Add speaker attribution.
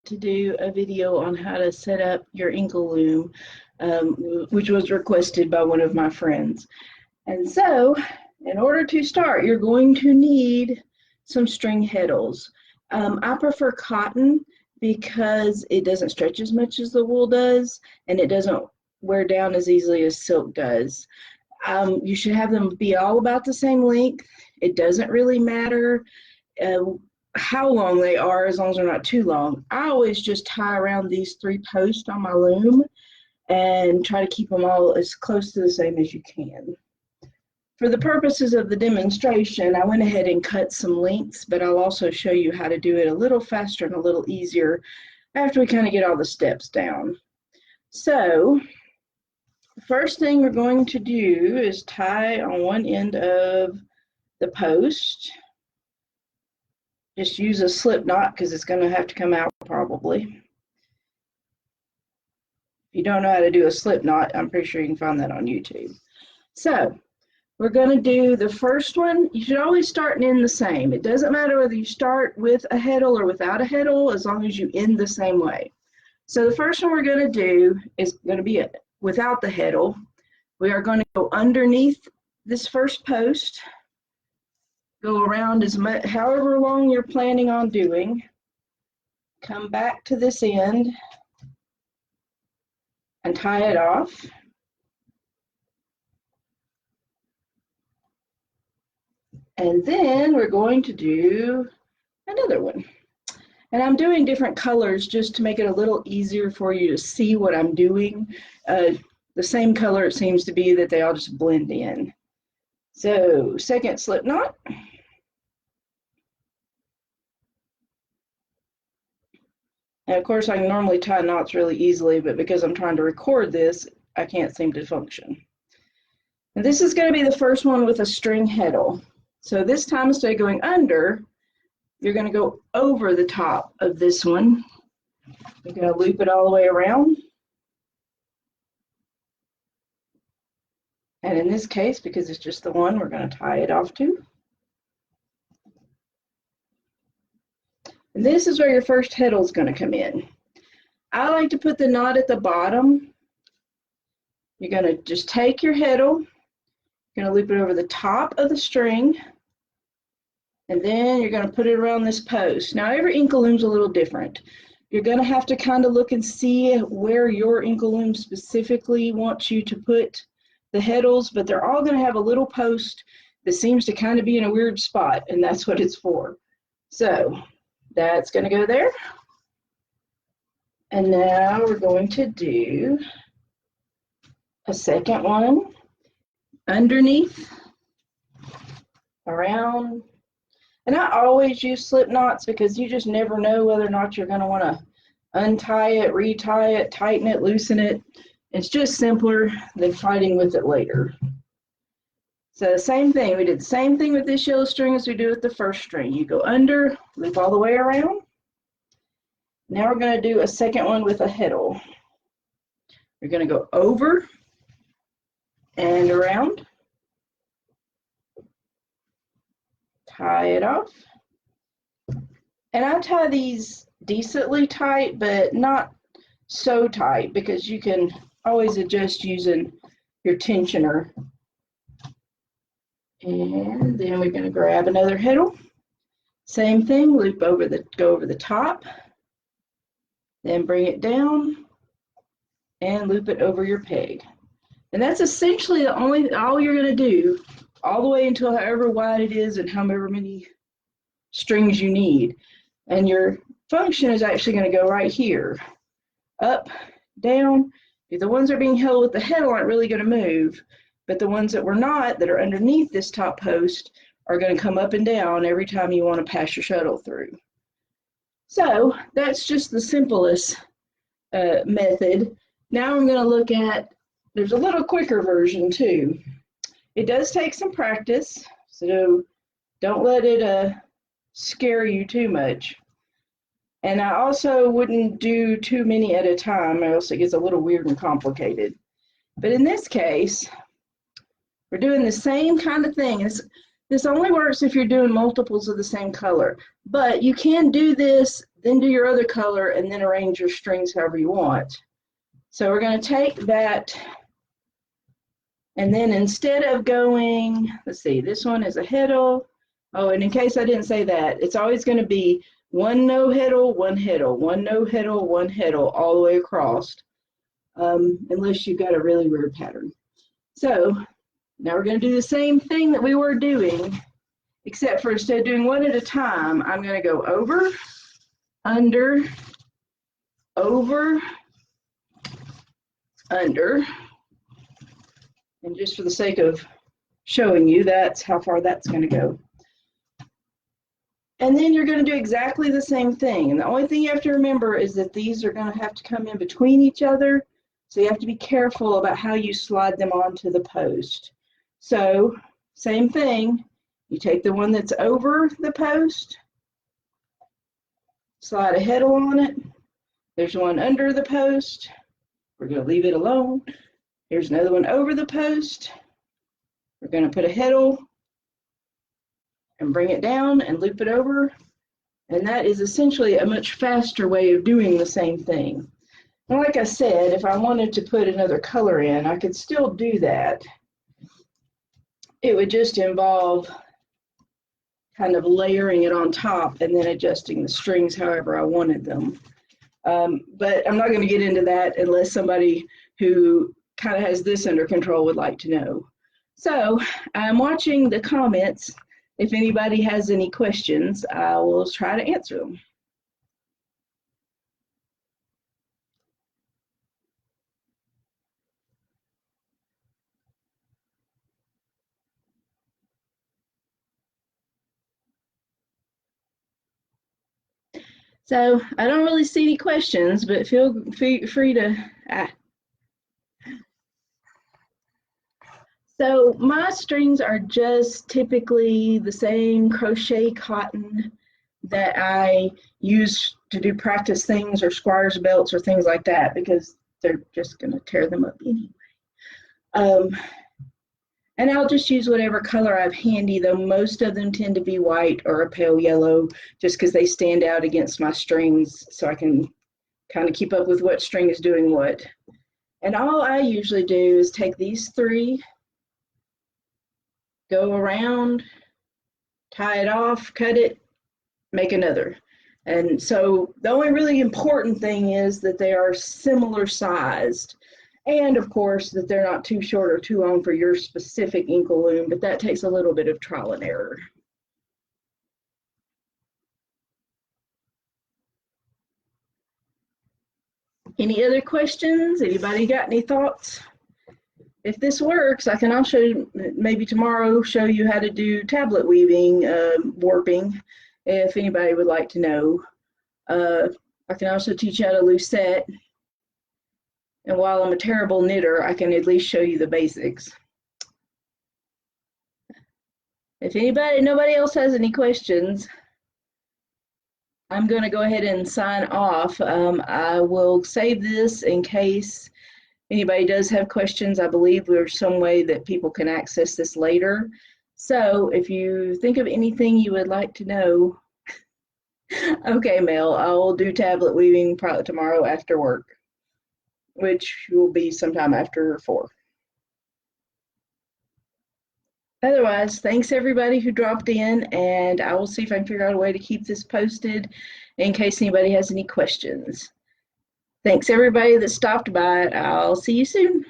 Speaker 1: to do a video on how to set up your inkle loom, which was requested by one of my friends. And so, in order to start, you're going to need some string heddles. I prefer cotton because it doesn't stretch as much as the wool does, and it doesn't wear down as easily as silk does. You should have them be all about the same length. It doesn't really matter how long they are, as long as they're not too long. I always just tie around these 3 posts on my loom and try to keep them all as close to the same as you can. For the purposes of the demonstration, I went ahead and cut some lengths, but I'll also show you how to do it a little faster and a little easier after we kind of get all the steps down. So, the first thing we're going to do is tie on one end of the post. Just use a slip knot because it's going to have to come out probably. If you don't know how to do a slip knot, I'm pretty sure you can find that on YouTube. So, we're going to do the first one. You should always start and end the same. It doesn't matter whether you start with a heddle or without a heddle, as long as you end the same way. So the first one we're going to do is going to be without the heddle. We are going to go underneath this first post, go around as much, however long you're planning on doing, come back to this end and tie it off. And then we're going to do another one. And I'm doing different colors just to make it a little easier for you to see what I'm doing. The same color it seems to be, that they all just blend in. So, second slip knot. And of course I can normally tie knots really easily, but because I'm trying to record this, I can't seem to function. And this is going to be the first one with a string heddle. So this time, instead of going under, you're going to go over the top of this one. You're going to loop it all the way around. And in this case, because it's just the one, we're going to tie it off to. And this is where your first heddle is going to come in. I like to put the knot at the bottom. You're going to just take your heddle, you're going to loop it over the top of the string, and then you're going to put it around this post. Now every inkle loom is a little different. You're going to have to kind of look and see where your inkle loom specifically wants you to put the heddles, but they're all going to have a little post that seems to kind of be in a weird spot, and that's what it's for. So that's going to go there. And now we're going to do a second one underneath, around. And I always use slip knots because you just never know whether or not you're going to want to untie it, retie it, tighten it, loosen it. It's just simpler than fighting with it later. So same thing, we did the same thing with this yellow string as we do with the first string. You go under, loop all the way around. Now we're going to do a second one with a heddle. We're going to go over and around, tie it off. And I tie these decently tight, but not so tight, because you can always adjust using your tensioner. And then we're going to grab another heddle. Same thing, loop over go over the top, then bring it down and loop it over your peg. And that's essentially all you're going to do, all the way until however wide it is and however many strings you need. And your function is actually going to go right here, up, down. The ones that are being held with the heddle aren't really going to move, but the ones that were not, that are underneath this top post, are going to come up and down every time you want to pass your shuttle through. So that's just the simplest method. Now I'm going to look at, there's a little quicker version too. It does take some practice, so don't let it scare you too much. And I also wouldn't do too many at a time, or else it gets a little weird and complicated. But in this case, we're doing the same kind of thing. This only works if you're doing multiples of the same color. But you can do this then do your other color, and then arrange your strings however you want. So we're going to take that, and then instead of going, let's see, this one is a heddle. Oh, and in case I didn't say that, it's always going to be one no heddle, one heddle, one no heddle, one heddle, all the way across, unless you've got a really weird pattern. So now we're going to do the same thing that we were doing, except for instead of doing one at a time, I'm going to go over, under, over, under, and just for the sake of showing you, that's how far that's going to go. And then you're going to do exactly the same thing. And the only thing you have to remember is that these are going to have to come in between each other. So you have to be careful about how you slide them onto the post. So same thing, you take the one that's over the post, slide a heddle on it. There's one under the post. We're going to leave it alone. Here's another one over the post. We're going to put a heddle and bring it down and loop it over. And that is essentially a much faster way of doing the same thing. And like I said, if I wanted to put another color in, I could still do that. It would just involve kind of layering it on top and then adjusting the strings however I wanted them. But I'm not going to get into that unless somebody who kind of has this under control would like to know. So I'm watching the comments. If anybody has any questions, I will try to answer them. So I don't really see any questions, but feel free to. So my strings are just typically the same crochet cotton that I use to do practice things or squires belts or things like that, because they're just going to tear them up anyway. And I'll just use whatever color I have handy, though most of them tend to be white or a pale yellow, just because they stand out against my strings, so I can kind of keep up with what string is doing what. And all I usually do is take these three, go around, tie it off, cut it, make another. And so the only really important thing is that they are similar sized. And of course, that they're not too short or too long for your specific inkle loom, but that takes a little bit of trial and error. Any other questions? Anybody got any thoughts? If this works, I can also maybe tomorrow show you how to do tablet weaving, warping, if anybody would like to know. I can also teach you how to lucette. And while I'm a terrible knitter, I can at least show you the basics. If nobody else has any questions, I'm going to go ahead and sign off. I will save this in case anybody does have questions. I believe there's some way that people can access this later. So if you think of anything you would like to know, okay, Mel, I will do tablet weaving probably tomorrow after work, which will be sometime after 4. Otherwise, thanks everybody who dropped in, and I will see if I can figure out a way to keep this posted in case anybody has any questions. Thanks everybody that stopped by. I'll see you soon.